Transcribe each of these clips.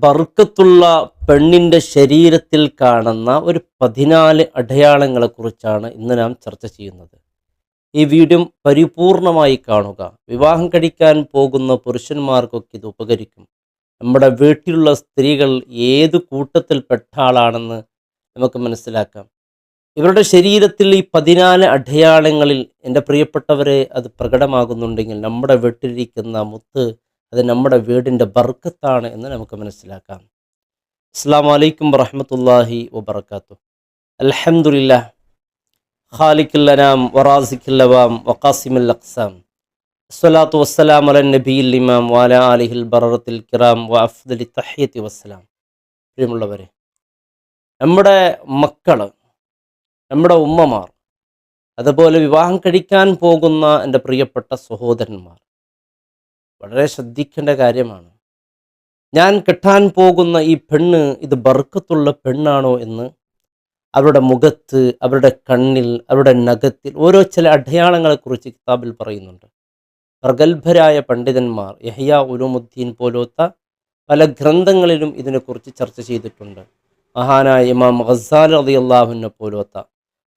ബർക്കത്തുള്ള പെണ്ണിൻ്റെ ശരീരത്തിൽ കാണുന്ന ഒരു 14 അടയാളങ്ങളെക്കുറിച്ചാണ് ഇന്ന് നാം ചർച്ച ചെയ്യുന്നത്. ഈ വീഡിയോ പരിപൂർണമായി കാണുക. വിവാഹം കഴിക്കാൻ പോകുന്ന പുരുഷന്മാർക്കൊക്കെ ഇത് ഉപകരിക്കും. നമ്മുടെ വീട്ടിലുള്ള സ്ത്രീകൾ ഏത് കൂട്ടത്തിൽപ്പെട്ട ആളാണെന്ന് നമുക്ക് മനസ്സിലാക്കാം. ഇവരുടെ ശരീരത്തിൽ ഈ 14 അടയാളങ്ങളിൽ എൻ്റെ പ്രിയപ്പെട്ടവരെ അത് പ്രകടമാകുന്നുണ്ടെങ്കിൽ നമ്മുടെ വീട്ടിലിരിക്കുന്ന മുത്ത് അത് നമ്മുടെ വീടിൻ്റെ ബർക്കത്താണ് എന്ന് നമുക്ക് മനസ്സിലാക്കാം. അസ്സലാമു അലൈക്കും വറഹ്മത്തുള്ളാഹി വബറകാതുഹു. അൽഹംദുലില്ലാഹ് ഖാലിഖുൽ അനാം വറാസിഖുൽ അവാം വഖാസിമുൽ അഖ്സാം. അസ്സലാത്തു വസ്സലാമു അലൻ നബിയിൽ ഇമാം വഅലാ ആലിഹിൽ ബററത്തിൽ കിറാം വഅഫ്ദലി തഹിയ്യത്തി വസ്സലാം. പ്രിയമുള്ളവരെ, നമ്മുടെ മക്കൾ, നമ്മുടെ ഉമ്മമാർ, അതുപോലെ വിവാഹം കഴിക്കാൻ പോകുന്ന എൻ്റെ പ്രിയപ്പെട്ട സഹോദരന്മാർ വളരെ ശ്രദ്ധിക്കേണ്ട കാര്യമാണ്. ഞാൻ കെട്ടാൻ പോകുന്ന ഈ പെണ്ണ് ഇത് ബർക്കത്തുള്ള പെണ്ണാണോ എന്ന് അവരുടെ മുഖത്ത്, അവരുടെ കണ്ണിൽ, അവരുടെ നഖത്തിൽ ഓരോ ചില അടയാളങ്ങളെക്കുറിച്ച് കിതാബിൽ പറയുന്നുണ്ട്. പ്രഗത്ഭരായ പണ്ഡിതന്മാർ യഹ്യാ ഉലൂമുദ്ദീൻ പോലത്തെ പല ഗ്രന്ഥങ്ങളിലും ഇതിനെക്കുറിച്ച് ചർച്ച ചെയ്തിട്ടുണ്ട്. മഹാനായ ഇമാം ഗസ്സാലി റളിയല്ലാഹു പോലത്തെ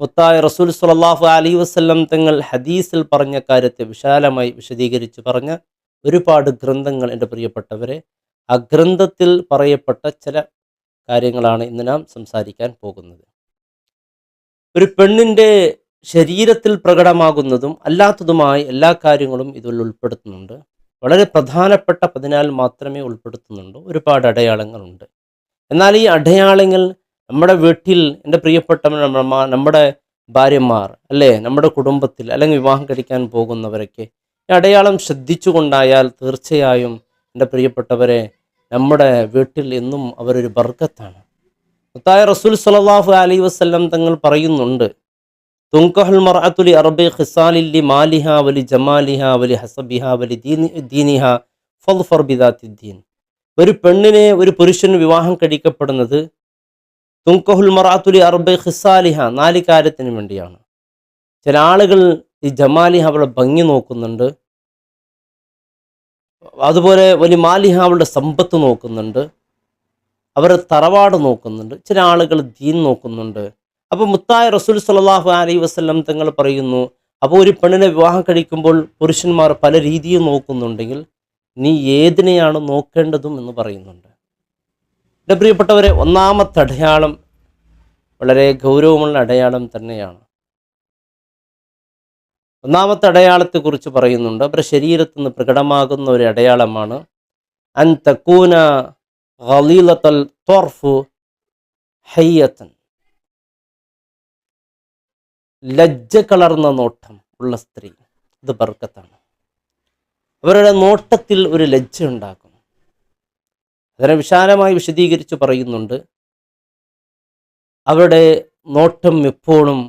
മുത്തായ റസൂൽ സ്വല്ലല്ലാഹു അലൈഹി വസല്ലം തങ്ങൾ ഹദീസിൽ പറഞ്ഞ കാര്യത്തെ വിശാലമായി വിശദീകരിച്ച് പറഞ്ഞ ഒരുപാട് ഗ്രന്ഥങ്ങൾ എൻ്റെ പ്രിയപ്പെട്ടവരെ, ആ ഗ്രന്ഥത്തിൽ പറയപ്പെട്ട ചില കാര്യങ്ങളാണ് ഇന്ന് നാം സംസാരിക്കാൻ പോകുന്നത്. ഒരു പെണ്ണിൻ്റെ ശരീരത്തിൽ പ്രകടമാകുന്നതും അല്ലാത്തതുമായ എല്ലാ കാര്യങ്ങളും ഇതിൽ ഉൾപ്പെടുത്തുന്നുണ്ട്. വളരെ പ്രധാനപ്പെട്ട 14 മാത്രമേ ഉൾപ്പെടുത്തുന്നുള്ളൂ. ഒരുപാട് അടയാളങ്ങളുണ്ട്. എന്നാൽ ഈ അടയാളങ്ങൾ നമ്മുടെ വീട്ടിൽ എൻ്റെ പ്രിയപ്പെട്ട നമ്മുടെ ഭാര്യമാർ, അല്ലേ, നമ്മുടെ കുടുംബത്തിൽ അല്ലെങ്കിൽ വിവാഹം കഴിക്കാൻ പോകുന്നവരൊക്കെ ഈ അടയാളം ശ്രദ്ധിച്ചുകൊണ്ടായാൽ തീർച്ചയായും എൻ്റെ പ്രിയപ്പെട്ടവരെ നമ്മുടെ വീട്ടിൽ എന്നും അവരൊരു ബർക്കത്താണ്. മുത്തായ റസൂൽ സ്വല്ലല്ലാഹു അലൈഹി വസല്ലം തങ്ങൾ പറയുന്നുണ്ട്, തുൻകഹുൽ മർഅതു ലി അർബഇ ഖിസാലിൻ ലി മാലിഹാ വലി ജമാലിഹാ വലി ഹസബിഹാ വലി ദീനിഹാ ഫൾഫർ ബിദാത്തിദ്ദീൻ. ഒരു പെണ്ണിനെ ഒരു പുരുഷൻ വിവാഹം കഴിക്കപ്പെടുന്നത് തുൻകഹുൽ മർഅതു ലി അർബഇ ഖിസാലിഹ 4 കാര്യത്തിന് വേണ്ടിയാണ്. ചില ആളുകൾ ഈ ജമാലിഹ അവളുടെ ഭംഗി നോക്കുന്നുണ്ട്, അതുപോലെ വലിയ മാലിഹ അവളുടെ സമ്പത്ത് നോക്കുന്നുണ്ട്, അവരുടെ തറവാട് നോക്കുന്നുണ്ട്, ചില ആളുകൾ ദീൻ നോക്കുന്നുണ്ട്. അപ്പോൾ മുത്തായ റസൂൽ സ്വല്ലല്ലാഹു അലൈഹി വസല്ലം തങ്ങൾ പറയുന്നു, അപ്പോൾ ഒരു പെണ്ണിനെ വിവാഹം കഴിക്കുമ്പോൾ പുരുഷന്മാർ പല രീതിയിൽ നോക്കുന്നുണ്ടെങ്കിൽ നീ ഏതിനെയാണ് നോക്കേണ്ടതും എന്ന് പറയുന്നുണ്ട്. എൻ്റെ പ്രിയപ്പെട്ടവരെ, ഒന്നാമത്തെ അടയാളം വളരെ ഗൗരവമുള്ള അടയാളം തന്നെയാണ്. ഒന്നാമത്തെ അടയാളത്തെക്കുറിച്ച് പറയുന്നുണ്ട്. അവരുടെ ശരീരത്തിൽ നിന്ന് പ്രകടമാകുന്ന ഒരു അടയാളമാണ് അൻ തകൂന ഗലീലത്തുൽ ത്വർഫ് ഹയ്യത്തൻ. ലജ്ജ കളർന്ന നോട്ടം ഉള്ള സ്ത്രീ, ഇത് ബർക്കത്താണ്. അവരുടെ നോട്ടത്തിൽ ഒരു ലജ്ജ ഉണ്ടാകും. അതിനെ വിശാലമായി വിശദീകരിച്ച് പറയുന്നുണ്ട്. അവരുടെ നോട്ടം എപ്പോഴും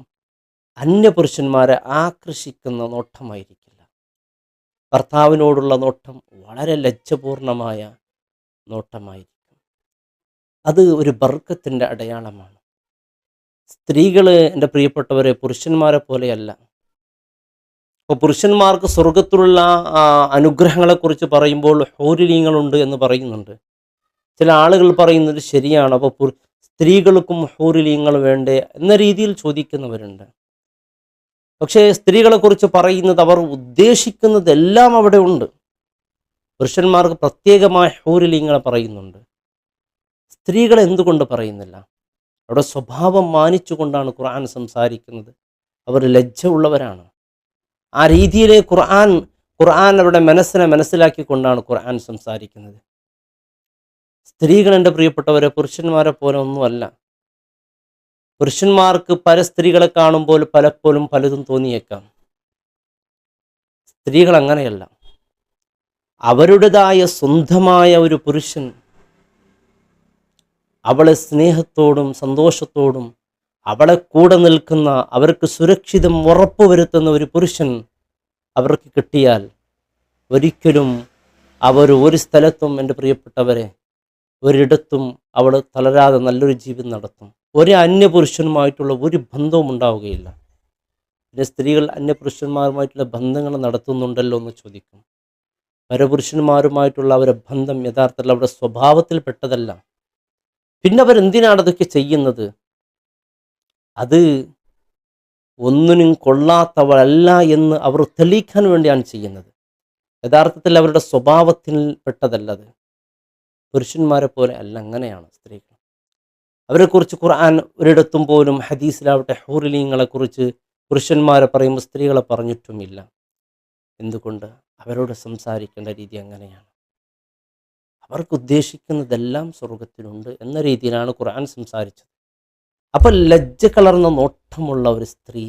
അന്യപുരുഷന്മാരെ ആകർഷിക്കുന്ന നോട്ടമായിരിക്കില്ല. ഭർത്താവിനോടുള്ള നോട്ടം വളരെ ലജ്ജപൂർണമായ നോട്ടമായിരിക്കും. അത് ഒരു ബർക്കത്തിൻ്റെ അടയാളമാണ്. സ്ത്രീകൾ എൻ്റെ പ്രിയപ്പെട്ടവരെ പുരുഷന്മാരെ പോലെയല്ല. അപ്പോൾ പുരുഷന്മാർക്ക് സ്വർഗത്തിലുള്ള അനുഗ്രഹങ്ങളെക്കുറിച്ച് പറയുമ്പോൾ ഹൂറിലീങ്ങളുണ്ട് എന്ന് പറയുന്നുണ്ട്. ചില ആളുകൾ പറയുന്നത് ശരിയാണ്. അപ്പോൾ സ്ത്രീകൾക്കും ഹൂറിലീങ്ങൾ വേണ്ടേ എന്ന രീതിയിൽ ചോദിക്കുന്നവരുണ്ട്. പക്ഷേ സ്ത്രീകളെക്കുറിച്ച് പറയുന്നത് അവർ ഉദ്ദേശിക്കുന്നതെല്ലാം അവിടെ ഉണ്ട്. പുരുഷന്മാർക്ക് പ്രത്യേകമായ ഹൂറിലീങ്ങളെ പറയുന്നുണ്ട്. സ്ത്രീകൾ എന്തുകൊണ്ട് പറയുന്നില്ല? അവിടെ സ്വഭാവം മാനിച്ചുകൊണ്ടാണ് ഖുർആൻ സംസാരിക്കുന്നത്. അവർ ലജ്ജ ഉള്ളവരാണ്. ആ രീതിയിലെ ഖുർആൻ അവരുടെ മനസ്സിനെ മനസ്സിലാക്കിക്കൊണ്ടാണ് ഖുർആൻ സംസാരിക്കുന്നത്. സ്ത്രീകൾ എൻ്റെ പ്രിയപ്പെട്ടവരെ പുരുഷന്മാരെ പോലെ ഒന്നുമല്ല. പുരുഷന്മാർക്ക് പല സ്ത്രീകളെ കാണുമ്പോൾ പലപ്പോഴും പലതും തോന്നിയേക്കാം. സ്ത്രീകൾ അങ്ങനെയല്ല. അവരുടേതായ സ്വന്തമായ ഒരു പുരുഷൻ അവളെ സ്നേഹത്തോടും സന്തോഷത്തോടും അവളെ കൂടെ നിൽക്കുന്ന, അവർക്ക് സുരക്ഷിതം ഉറപ്പുവരുത്തുന്ന ഒരു പുരുഷൻ അവർക്ക് കിട്ടിയാൽ ഒരിക്കലും അവർ ഒരു സ്ഥലത്തും എൻ്റെ പ്രിയപ്പെട്ടവരെ ഒരിടത്തും അവൾ തളരാതെ നല്ലൊരു ജീവിതം നടത്തും. ഒരു അന്യപുരുഷനുമായിട്ടുള്ള ഒരു ബന്ധവും ഉണ്ടാവുകയില്ല. പിന്നെ സ്ത്രീകൾ അന്യപുരുഷന്മാരുമായിട്ടുള്ള ബന്ധങ്ങൾ നടത്തുന്നുണ്ടല്ലോ എന്ന് ചോദിക്കും. പരപുരുഷന്മാരുമായിട്ടുള്ള അവരുടെ ബന്ധം യഥാർത്ഥത്തിൽ അവരുടെ സ്വഭാവത്തിൽപ്പെട്ടതല്ല. പിന്നെ അവരെന്തിനാണ് അതൊക്കെ ചെയ്യുന്നത്? അത് ഒന്നിനും കൊള്ളാത്തവരല്ല എന്ന് അവർ തെളിയിക്കാൻ വേണ്ടിയാണ് ചെയ്യുന്നത്. യഥാർത്ഥത്തിൽ അവരുടെ സ്വഭാവത്തിൽ പെട്ടതല്ലത്. പുരുഷന്മാരെ പോലെ അല്ല, അങ്ങനെയാണ് സ്ത്രീകൾ. അവരെക്കുറിച്ച് ഖുർആൻ ഒരിടത്തും പോലും ഹദീസിലാവട്ടെ ഹൂറിലീങ്ങളെക്കുറിച്ച് പുരുഷന്മാരെ പറയുമ്പോൾ സ്ത്രീകളെ പറഞ്ഞിട്ടുമില്ല. എന്തുകൊണ്ട്? അവരോട് സംസാരിക്കേണ്ട രീതി അങ്ങനെയാണ്. അവർക്ക് ഉദ്ദേശിക്കുന്നതെല്ലാം സ്വർഗത്തിലുണ്ട് എന്ന രീതിയിലാണ് ഖുർആൻ സംസാരിച്ചത്. അപ്പം ലജ്ജ കലർന്ന നോട്ടമുള്ള ഒരു സ്ത്രീ,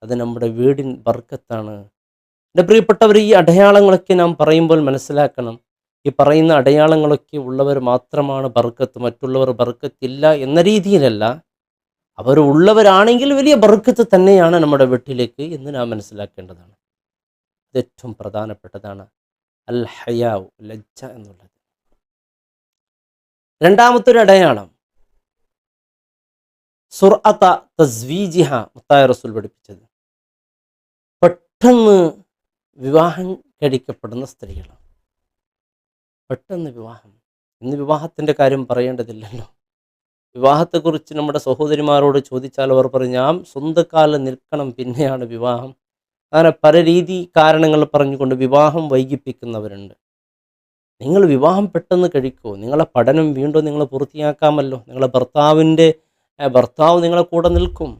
അത് നമ്മുടെ വീടിൻ ബർക്കത്താണ്. എൻ്റെ പ്രിയപ്പെട്ടവർ, ഈ അടയാളങ്ങളൊക്കെ നാം പറയുമ്പോൾ മനസ്സിലാക്കണം, ഈ പറയുന്ന അടയാളങ്ങളൊക്കെ ഉള്ളവർ മാത്രമാണ് ബർക്കത്ത്, മറ്റുള്ളവർ ബർക്കത്തില്ല എന്ന രീതിയിലല്ല. അവർ ഉള്ളവരാണെങ്കിൽ വലിയ ബർക്കത്ത് തന്നെയാണ് നമ്മുടെ വീട്ടിലേക്ക് എന്ന് നാം മനസ്സിലാക്കേണ്ടതാണ്. ഇത് ഏറ്റവും പ്രധാനപ്പെട്ടതാണ് അൽ ഹയാവ്, ലജ്ജ എന്നുള്ളത്. രണ്ടാമത്തൊരു അടയാളം സുർഅത തസ്വീജിഹ, മുത്തായ റസൂൽ പഠിപ്പിച്ചത്. പെട്ടെന്ന് വിവാഹം കഴിക്കപ്പെടുന്ന സ്ത്രീകളാണ്. പെട്ടെന്ന് വിവാഹം. ഇന്ന് വിവാഹത്തിൻ്റെ കാര്യം പറയേണ്ടതില്ലല്ലോ. വിവാഹത്തെക്കുറിച്ച് നമ്മുടെ സഹോദരിമാരോട് ചോദിച്ചാൽ അവർ പറയും, ഞാൻ സ്വന്തം കാലിൽ നിൽക്കണം, പിന്നെയാണ് വിവാഹം. അങ്ങനെ പല കാരണങ്ങൾ പറഞ്ഞുകൊണ്ട് വിവാഹം വൈകിപ്പിക്കുന്നവരുണ്ട്. നിങ്ങൾ വിവാഹം പെട്ടെന്ന് കഴിക്കൂ. നിങ്ങളെ പഠനം വീണ്ടും നിങ്ങൾ പൂർത്തിയാക്കാമല്ലോ. നിങ്ങളെ ഭർത്താവ് നിങ്ങളെ കൂടെ നിൽക്കും.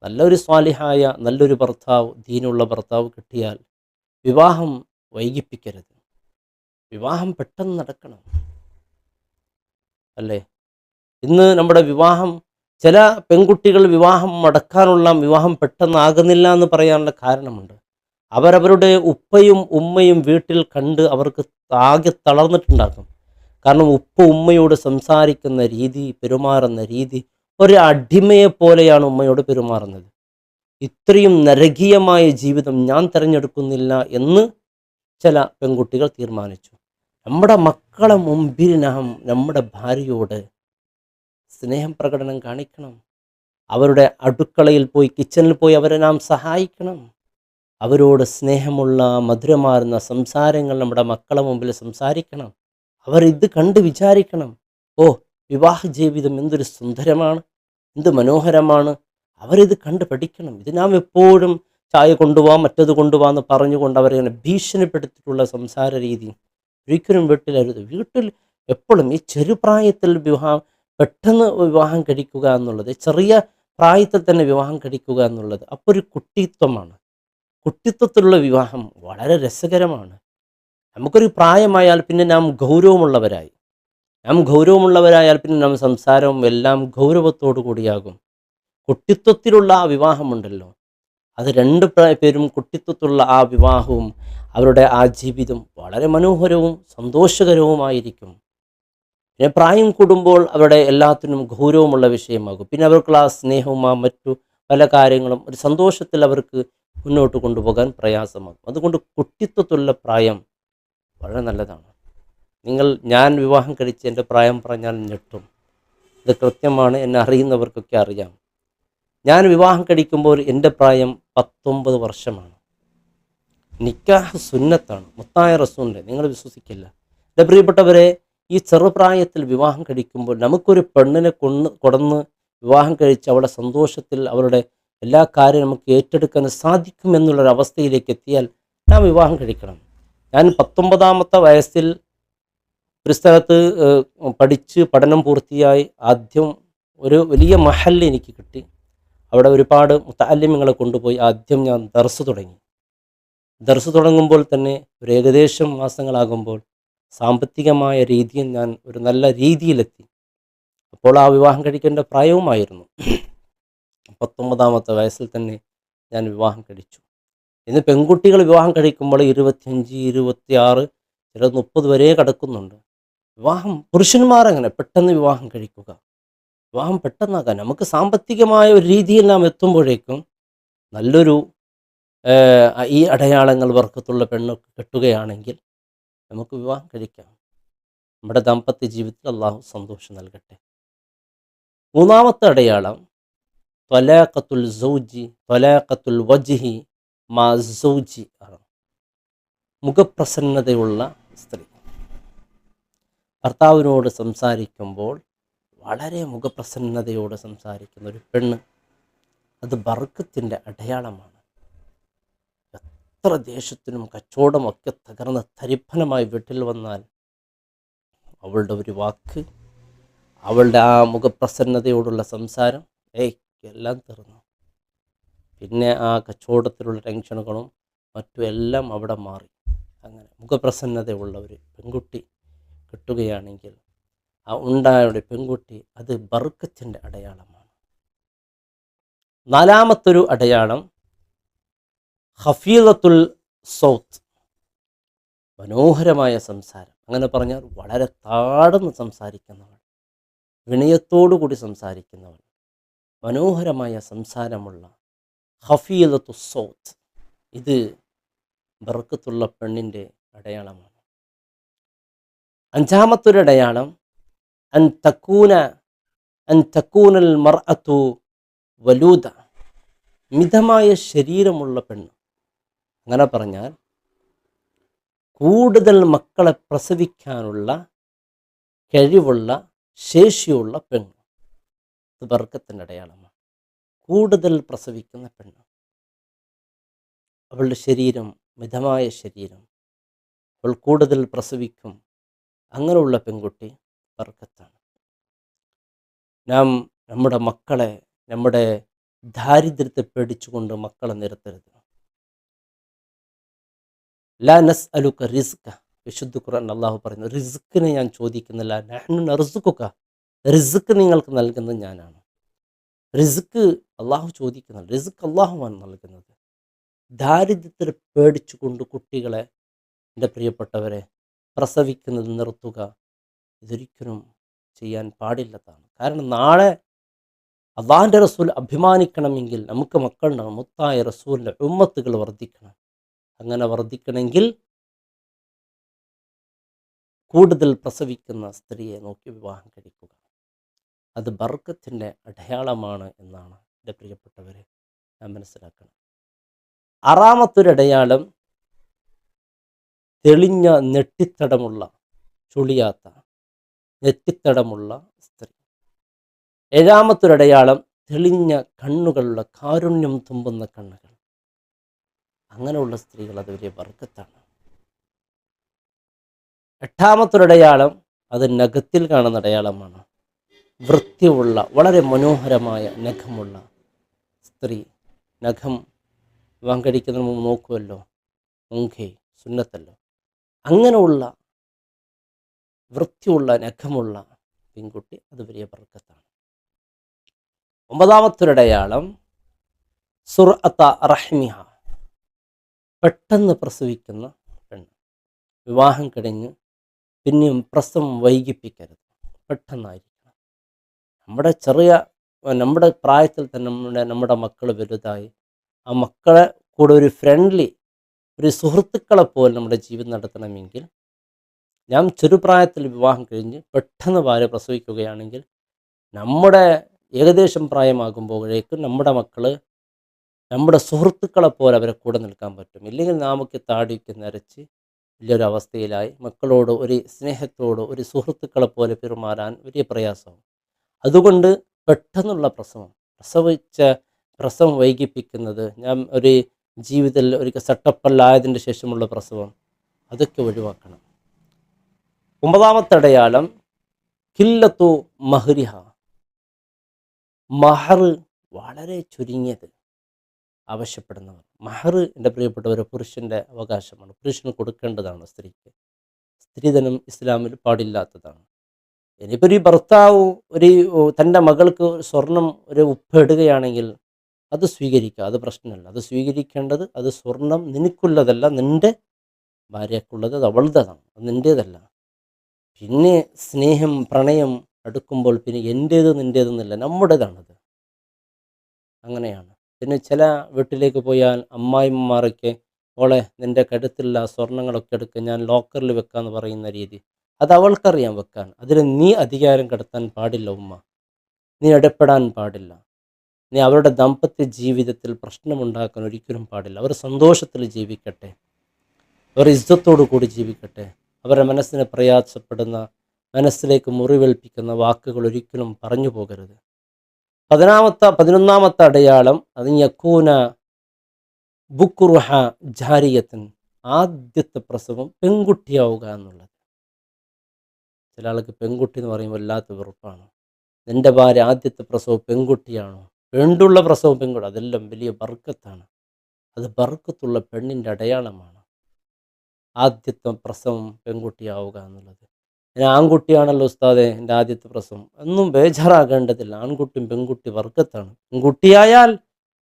നല്ലൊരു സ്വാലിഹായ നല്ലൊരു ഭർത്താവ്, ദീനുള്ള ഭർത്താവ് കിട്ടിയാൽ വിവാഹം വൈകിപ്പിക്കരുത്. വിവാഹം പെട്ടെന്ന് നടക്കണം, അല്ലേ? ഇന്ന് നമ്മുടെ വിവാഹം, ചില പെൺകുട്ടികൾ വിവാഹം പെട്ടെന്നാകുന്നില്ല എന്ന് പറയാനുള്ള കാരണമുണ്ട്. അവരവരുടെ ഉപ്പയും ഉമ്മയും വീട്ടിൽ കണ്ട് അവർക്ക് ആകെ തളർന്നിട്ടുണ്ടാകും. കാരണം ഉമ്മയോട് സംസാരിക്കുന്ന രീതി, പെരുമാറുന്ന രീതി ഒരു അടിമയെ പോലെയാണ് ഉമ്മയോട് പെരുമാറുന്നത്. ഇത്രയും നരകീയമായ ജീവിതം ഞാൻ തിരഞ്ഞെടുക്കുന്നില്ല എന്ന് ചില പെൺകുട്ടികൾ തീരുമാനിച്ചു. നമ്മുടെ മക്കളെ മുമ്പിൽ നാം നമ്മുടെ ഭാര്യയോട് സ്നേഹം പ്രകടനം കാണിക്കണം. അവരുടെ അടുക്കളയിൽ പോയി, കിച്ചണിൽ പോയി അവരെ നാം സഹായിക്കണം. അവരോട് സ്നേഹമുള്ള മധുരമാർന്ന സംസാരങ്ങൾ നമ്മുടെ മക്കളെ മുമ്പിൽ സംസാരിക്കണം. അവർ ഇത് കണ്ട് വിചാരിക്കണം, ഓ, വിവാഹ ജീവിതം എന്തൊരു സുന്ദരമാണ്, എന്ത് മനോഹരമാണ്. അവരിത് കണ്ട് പഠിക്കണം. ഇത് നാം എപ്പോഴും ചായ കൊണ്ടുപോകാം, മറ്റത് കൊണ്ടുപോകാമെന്ന് പറഞ്ഞുകൊണ്ട് അവരെ ഭീഷണിപ്പെടുത്തിയിട്ടുള്ള സംസാര രീതി ഒരിക്കലും വീട്ടിലരുത്. വീട്ടിൽ എപ്പോഴും ഈ ചെറുപ്രായത്തിൽ പെട്ടെന്ന് വിവാഹം കഴിക്കുക എന്നുള്ളത്, ചെറിയ പ്രായത്തിൽ തന്നെ വിവാഹം കഴിക്കുക എന്നുള്ളത് അപ്പോൾ ഒരു കുട്ടിത്വമാണ്. കുട്ടിത്വത്തിലുള്ള വിവാഹം വളരെ രസകരമാണ്. നമുക്കൊരു പ്രായമായാൽ പിന്നെ നാം ഗൗരവമുള്ളവരായാൽ പിന്നെ നാം സംസാരവും എല്ലാം ഗൗരവത്തോടു കൂടിയാകും. കുട്ടിത്വത്തിലുള്ള ആ വിവാഹമുണ്ടല്ലോ, അത് രണ്ട് പേരും കുട്ടിത്വത്തിലുള്ള ആ വിവാഹവും അവരുടെ ആ ജീവിതം വളരെ മനോഹരവും സന്തോഷകരവുമായിരിക്കും. പിന്നെ പ്രായം കൂടുമ്പോൾ അവരുടെ എല്ലാത്തിനും ഗൗരവമുള്ള വിഷയമാകും. പിന്നെ അവർക്കുള്ള ആ സ്നേഹവും ആ മറ്റു പല കാര്യങ്ങളും ഒരു സന്തോഷത്തിൽ അവർക്ക് മുന്നോട്ട് കൊണ്ടുപോകാൻ പ്രയാസമാകും. അതുകൊണ്ട് കുട്ടിത്വത്തിലുള്ള പ്രായം വളരെ നല്ലതാണ്. ഞാൻ വിവാഹം കഴിച്ച് എൻ്റെ പ്രായം പറഞ്ഞാൽ ഞെട്ടും. ഇത് കൃത്യമാണ്, എന്നെ അറിയുന്നവർക്കൊക്കെ അറിയാം. ഞാൻ വിവാഹം കഴിക്കുമ്പോൾ എൻ്റെ പ്രായം 19 വർഷമാണ്. നിക്കാഹ് സുന്നത്താണ്, മുത്തായ റസൂലിൻ്റെ, നിങ്ങൾ വിശ്വസിക്കില്ല. എൻ്റെ പ്രിയപ്പെട്ടവരെ, ഈ ചെറുപ്രായത്തിൽ വിവാഹം കഴിക്കുമ്പോൾ നമുക്കൊരു പെണ്ണിനെ കൊടന്ന് വിവാഹം കഴിച്ച് അവളുടെ സന്തോഷത്തിൽ അവരുടെ എല്ലാ കാര്യവും നമുക്ക് ഏറ്റെടുക്കാൻ സാധിക്കുമെന്നുള്ളൊരവസ്ഥയിലേക്ക് എത്തിയാൽ നാം വിവാഹം കഴിക്കണം. ഞാൻ 19-ാമത്തെ വയസ്സിൽ ഒരു സ്ഥലത്ത് പഠനം പൂർത്തിയായി. ആദ്യം ഒരു വലിയ മഹല്ല് എനിക്ക് കിട്ടി. അവിടെ ഒരുപാട് മുതഅല്ലിമീങ്ങളെ കൊണ്ടുപോയി ആദ്യം ഞാൻ ദർസ് തുടങ്ങുമ്പോൾ തന്നെ ഒരു ഏകദേശം മാസങ്ങളാകുമ്പോൾ സാമ്പത്തികമായ രീതിയിൽ ഞാൻ ഒരു നല്ല രീതിയിലെത്തി. അപ്പോൾ ആ വിവാഹം കഴിക്കേണ്ട പ്രായവുമായിരുന്നു. 19-ാമത്തെ വയസ്സിൽ തന്നെ ഞാൻ വിവാഹം കഴിച്ചു. ഇന്ന് പെൺകുട്ടികൾ വിവാഹം കഴിക്കുമ്പോൾ 25, 26, ചിലർ 30 വരെ കടക്കുന്നുണ്ട്. വിവാഹം പുരുഷന്മാരങ്ങനെ പെട്ടെന്ന് വിവാഹം കഴിക്കുക, വിവാഹം പെട്ടെന്നാകാൻ നമുക്ക് സാമ്പത്തികമായ ഒരു രീതിയിൽ നാം എത്തുമ്പോഴേക്കും നല്ലൊരു ഈ അടയാളങ്ങൾ വർക്കത്തുള്ള പെണ്ണ് കെട്ടുകയാണെങ്കിൽ നമുക്ക് വിവാഹം കഴിക്കാം. നമ്മുടെ ദാമ്പത്യ ജീവിതത്തിൽ അള്ളാഹു സന്തോഷം നൽകട്ടെ. മൂന്നാമത്തെ അടയാളം ത്വലാഖത്തുൽ വജ്ഹി മാ സൗജി ആണ്. മുഖപ്രസന്നതയുള്ള സ്ത്രീ. ഭർത്താവിനോട് സംസാരിക്കുമ്പോൾ വളരെ മുഖപ്രസന്നതയോട് സംസാരിക്കുന്ന ഒരു പെണ്ണ്, അത് ബർക്കത്തിൻ്റെ അടയാളമാണ്. എത്ര ദേശത്തിനും കച്ചവടമൊക്കെ തകർന്ന് തരിപ്പണമായി വീട്ടിൽ വന്നാൽ അവളുടെ ഒരു വാക്ക്, അവളുടെ ആ മുഖപ്രസന്നതയോടുള്ള സംസാരം, എല്ലാം തീർന്നു. പിന്നെ ആ കച്ചവടത്തിലുള്ള ടെൻഷനുകളും മറ്റും എല്ലാം അവിടെ മാറി. അങ്ങനെ മുഖപ്രസന്നതയുള്ള ഒരു പെൺകുട്ടി കിട്ടുകയാണെങ്കിൽ ആ ഉണ്ടായ ഒരു പെൺകുട്ടി, അത് ബർക്കത്തിൻ്റെ അടയാളമാണ്. നാലാമത്തൊരു അടയാളം ഹഫീലത്തുൽ സൗത്ത്, മനോഹരമായ സംസാരം. അങ്ങനെ പറഞ്ഞാൽ വളരെ താഴ്ന്ന് സംസാരിക്കുന്നവൾ, വിനയത്തോടുകൂടി സംസാരിക്കുന്നവൾ, മനോഹരമായ സംസാരമുള്ള ഹഫീലത്തു സൗത്ത്, ഇത് ബർക്കത്തുള്ള പെണ്ണിൻ്റെ അടയാളമാണ്. അഞ്ചാമത്തൊരു അടയാളം അൻ തക്കൂനൽ മർഅത്തു വലൂദ, മിതമായ ശരീരമുള്ള പെണ്ണ്. അങ്ങനെ പറഞ്ഞാൽ കൂടുതൽ മക്കളെ പ്രസവിക്കാനുള്ള കഴിവുള്ള ശേഷിയുള്ള പെണ്ണ്, ഇത് ബർക്കത്തിൻ്റെ അടയാളമാണ്. കൂടുതൽ പ്രസവിക്കുന്ന പെണ്ണ്, അവളുടെ ശരീരം മിതമായ ശരീരം, അവൾ കൂടുതൽ പ്രസവിക്കും. അങ്ങനെയുള്ള പെൺകുട്ടി ബർക്കത്താണ്. നാം നമ്മുടെ മക്കളെ, നമ്മുടെ ദാരിദ്ര്യത്തെ പേടിച്ചുകൊണ്ട് മക്കളെ നിരത്തരുത്. ലാ നസ്അലുക റിസ്ക, വിശുദ്ധ ഖുർആൻ അള്ളാഹു പറയുന്നു, റിസ്ക്കിനെ ഞാൻ ചോദിക്കുന്നില്ല, നഹ്നു നർസുഖുക, റിസ്ക് നിങ്ങൾക്ക് നൽകുന്നത് ഞാനാണ്. റിസ്ക് അള്ളാഹു ചോദിക്കുന്നില്ല, റിസ്ക് അള്ളാഹുവാണ് നൽകുന്നത്. ദാരിദ്ര്യത്തെ പേടിച്ചുകൊണ്ട് കുട്ടികളെ, എൻ്റെ പ്രിയപ്പെട്ടവരെ, പ്രസവിക്കുന്നത് നിർത്തുക, ഇതൊരിക്കലും ചെയ്യാൻ പാടില്ലതാണ്. കാരണം നാളെ അള്ളാഹിൻ്റെ റസൂൽ അഭിമാനിക്കണമെങ്കിൽ നമുക്ക് മക്കളുണ്ടാകും. മുത്തായ റസൂലിൻ്റെ ഉമ്മത്തുകൾ വർദ്ധിക്കണം. അങ്ങനെ വർദ്ധിക്കണമെങ്കിൽ കൂടുതൽ പ്രസവിക്കുന്ന സ്ത്രീയെ നോക്കി വിവാഹം കഴിക്കുക, അത് ബർക്കത്തിൻ്റെ അടയാളമാണ് എന്നാണ് എൻ്റെ പ്രിയപ്പെട്ടവരെ ഞാൻ മനസ്സിലാക്കണം. ആറാമത്തൊരു അടയാളം തെളിഞ്ഞ നെറ്റിത്തടമുള്ള, ചുളിയാത്ത നെറ്റിത്തടമുള്ള സ്ത്രീ. ഏഴാമത്തൊരടയാളം തെളിഞ്ഞ കണ്ണുകളുള്ള, കാരുണ്യം തുമ്പുന്ന കണ്ണുകൾ. അങ്ങനെയുള്ള സ്ത്രീകൾ അത് വലിയ ബർക്കത്താണ്. എട്ടാമത്തൊരടയാളം അത് നഖത്തിൽ കാണുന്ന അടയാളമാണ്. വൃത്തിയുള്ള, വളരെ മനോഹരമായ നഖമുള്ള സ്ത്രീ. നഖം വിവാഹം കഴിക്കുന്നതിന് മുമ്പ് നോക്കുമല്ലോ, മുഖേ സുന്നത്തല്ലോ. അങ്ങനെയുള്ള വൃത്തിയുള്ള നഖമുള്ള പെൺകുട്ടി, അത് വലിയ ബർക്കത്താണ്. ഒമ്പതാമത്തൊരടയാളം സുർഅത്ത റഹ്മിഹ, പെട്ടെന്ന് പ്രസവിക്കുന്ന പെണ്ണ്. വിവാഹം കഴിഞ്ഞ് പിന്നെയും പ്രസവം വൈകിപ്പിക്കരുത്, പെട്ടെന്നായിരിക്കണം. നമ്മുടെ പ്രായത്തിൽ തന്നെ നമ്മുടെ മക്കൾ വലുതായി, ആ മക്കളെ കൂടെ ഒരു ഫ്രണ്ട്ലി, ഒരു സുഹൃത്തുക്കളെ പോലെ നമ്മുടെ ജീവിതം നടത്തണമെങ്കിൽ, ഞാൻ ചെറുപ്രായത്തിൽ വിവാഹം കഴിഞ്ഞ് പെട്ടെന്ന് ഭാര്യ പ്രസവിക്കുകയാണെങ്കിൽ, നമ്മുടെ ഏകദേശം പ്രായമാകുമ്പോഴേക്കും നമ്മുടെ മക്കൾ നമ്മുടെ സുഹൃത്തുക്കളെ പോലെ അവരെ കൂടെ നിൽക്കാൻ പറ്റും. ഇല്ലെങ്കിൽ നമുക്ക് താടിയൊക്കെ നരച്ച് വലിയൊരു അവസ്ഥയിലായി മക്കളോട് ഒരു സ്നേഹത്തോട് ഒരു സുഹൃത്തുക്കളെ പോലെ പെരുമാറാൻ വലിയ പ്രയാസവും. അതുകൊണ്ട് പെട്ടെന്നുള്ള പ്രസവം വൈകിപ്പിക്കുന്നത്, ഞാൻ ഒരു ജീവിതത്തിൽ ഒരു സെട്ടപ്പല്ലായതിൻ്റെ ശേഷമുള്ള പ്രസവം, അതൊക്കെ ഒഴിവാക്കണം. ഒമ്പതാമത്തെ അടയാളം ഖില്ലത്തു മഹ്രിഹ, മഹർ വളരെ ചുരുങ്ങിയത് ആവശ്യപ്പെടുന്നവർ. മഹർ എൻ്റെ പ്രിയപ്പെട്ടവരെ പുരുഷൻ്റെ അവകാശമാണ്, പുരുഷന് കൊടുക്കേണ്ടതാണ് സ്ത്രീക്ക്. സ്ത്രീധനം ഇസ്ലാമിൽ പാടില്ലാത്തതാണ്. ഇനിയിപ്പോൾ ഒരു ഭർത്താവ് തൻ്റെ മകൾക്ക് സ്വർണം ഒരു ഉപ്പിടുകയാണെങ്കിൽ അത് സ്വീകരിക്കുക, അത് പ്രശ്നമല്ല. അത് സ്വീകരിക്കേണ്ടത്, അത് സ്വർണം നിനക്കുള്ളതല്ല, നിൻ്റെ ഭാര്യക്കുള്ളത്, അത് അവളുടേതാണ്, അത് നിൻ്റേതല്ല. പിന്നെ സ്നേഹം, പ്രണയം അടുക്കുമ്പോൾ പിന്നെ എൻ്റേത് നിൻ്റേതെന്നില്ല, നമ്മുടേതാണത്. അങ്ങനെയാണ്. പിന്നെ ചില വീട്ടിലേക്ക് പോയാൽ അമ്മായിമാരൊക്കെ, ഓളെ നിൻ്റെ കഴുത്തിലുള്ള സ്വർണ്ണങ്ങളൊക്കെ എടുക്കുക, ഞാൻ ലോക്കറിൽ വെക്കാമെന്ന് പറയുന്ന രീതി, അത് അവൾക്കറിയാം വെക്കാൻ. അതിന് നീ അധികാരം കടത്താൻ പാടില്ല ഉമ്മ, നീ ഇടപെടാൻ പാടില്ല. നീ അവരുടെ ദാമ്പത്യ ജീവിതത്തിൽ പ്രശ്നമുണ്ടാക്കാൻ ഒരിക്കലും പാടില്ല. അവർ സന്തോഷത്തിൽ ജീവിക്കട്ടെ. അവർ ഇസ്സത്തോടു കൂടി ജീവിക്കട്ടെ. അവരുടെ മനസ്സിനെ പ്രയാസപ്പെടുന്ന, മനസ്സിലേക്ക് മുറിവേൽപ്പിക്കുന്ന വാക്കുകൾ ഒരിക്കലും പറഞ്ഞു പോകരുത്. 11ാമത്തെ അടയാളം അത് യക്കൂന ബുക്കുറുഹ ജാരിയത്തൻ, ആദ്യത്തെ പ്രസവം പെൺകുട്ടിയാവുക എന്നുള്ളത്. ചില ആൾക്ക് പെൺകുട്ടി എന്ന് പറയുമ്പോൾ വല്ലാത്ത വെറുപ്പാണ്. നിൻ്റെ ഭാര്യ ആദ്യത്തെ പ്രസവം പെൺകുട്ടിയാണോ? വീണ്ടുള്ള പ്രസവം പെൺകുട്ടി, അതെല്ലാം വലിയ ബർക്കത്താണ്. അത് ബർക്കത്തുള്ള പെണ്ണിൻ്റെ അടയാളമാണ് ആദ്യത്തെ പ്രസവം പെൺകുട്ടിയാവുക എന്നുള്ളത്. ഞാൻ ആൺകുട്ടിയാണല്ലോ ഉസ്താദെ എൻ്റെ ആദ്യത്തെ പ്രസവം, ഒന്നും ബേജാറാകേണ്ടതില്ല. ആൺകുട്ടിയും പെൺകുട്ടി ബർക്കത്താണ്. പെൺകുട്ടിയായാൽ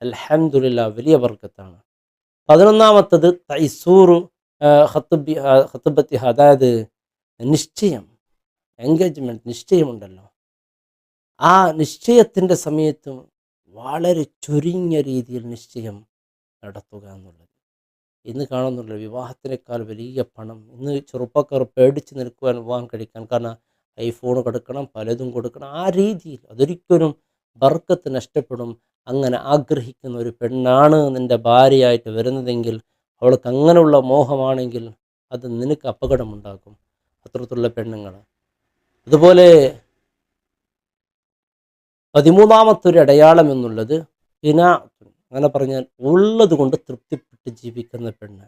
അൽഹംദുലില്ലാ വലിയ ബർക്കത്താണ്. 11ാമത്തത് തൈസൂറു ഖത്ബത്തിഹ, അതായത് നിശ്ചയം, എൻഗേജ്മെൻറ്റ്, നിശ്ചയമുണ്ടല്ലോ. ആ നിശ്ചയത്തിൻ്റെ സമയത്തും വളരെ ചുരുങ്ങിയ രീതിയിൽ നിശ്ചയം നടത്തുക എന്നുള്ളത്. ഇന്ന് കാണുന്നുള്ള വിവാഹത്തിനേക്കാൾ വലിയ പണം. ഇന്ന് ചെറുപ്പക്കാർ പേടിച്ച് നിൽക്കുവാൻ വിവാഹം കഴിക്കാൻ. കാരണം ഐഫോൺ കൊടുക്കണം, പലതും കൊടുക്കണം. ആ രീതിയിൽ അതൊരിക്കലും ബർക്കത്ത് നഷ്ടപ്പെടും. അങ്ങനെ ആഗ്രഹിക്കുന്ന ഒരു പെണ്ണാണ് നിൻ്റെ ഭാര്യയായിട്ട് വരുന്നതെങ്കിൽ, അവൾക്ക് അങ്ങനെയുള്ള മോഹമാണെങ്കിൽ അത് നിനക്ക് അപകടമുണ്ടാക്കും. അത്തരത്തിലുള്ള പെണ്ണുങ്ങൾ. അതുപോലെ 13ാമത്തെ ഒരു അടയാളം എന്നുള്ളത് അങ്ങനെ പറഞ്ഞാൽ ഉള്ളത് കൊണ്ട് തൃപ്തിപ്പെട്ട് ജീവിക്കുന്ന പെണ്ണ്.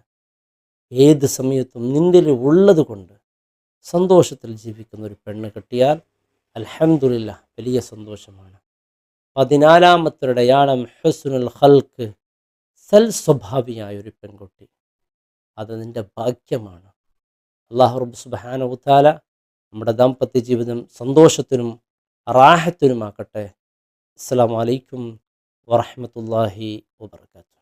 ഏത് സമയത്തും നിന്നിൽ ഉള്ളത് കൊണ്ട് സന്തോഷത്തിൽ ജീവിക്കുന്ന ഒരു പെണ്ണ് കിട്ടിയാൽ അൽഹംദുലില്ലാ വലിയ സന്തോഷമാണ്. 14ാമത്തെ ഒരു അടയാളം ഹുസ്നുൽ ഖൽഖ്, സൽ സ്വഭാവിയായ ഒരു പെൺകുട്ടി. അത് നിൻ്റെ ഭാഗ്യമാണ്. അല്ലാഹു റബ്ബ് സുബ്ഹാനഹു വ തആല നമ്മുടെ ദാമ്പത്യ ജീവിതം സന്തോഷത്തിനും റാഹത്തിനുമാക്കട്ടെ. അസ്സലാമു അലൈക്കും വറഹ്മത്തുള്ളാഹി വബറകാതുഹു.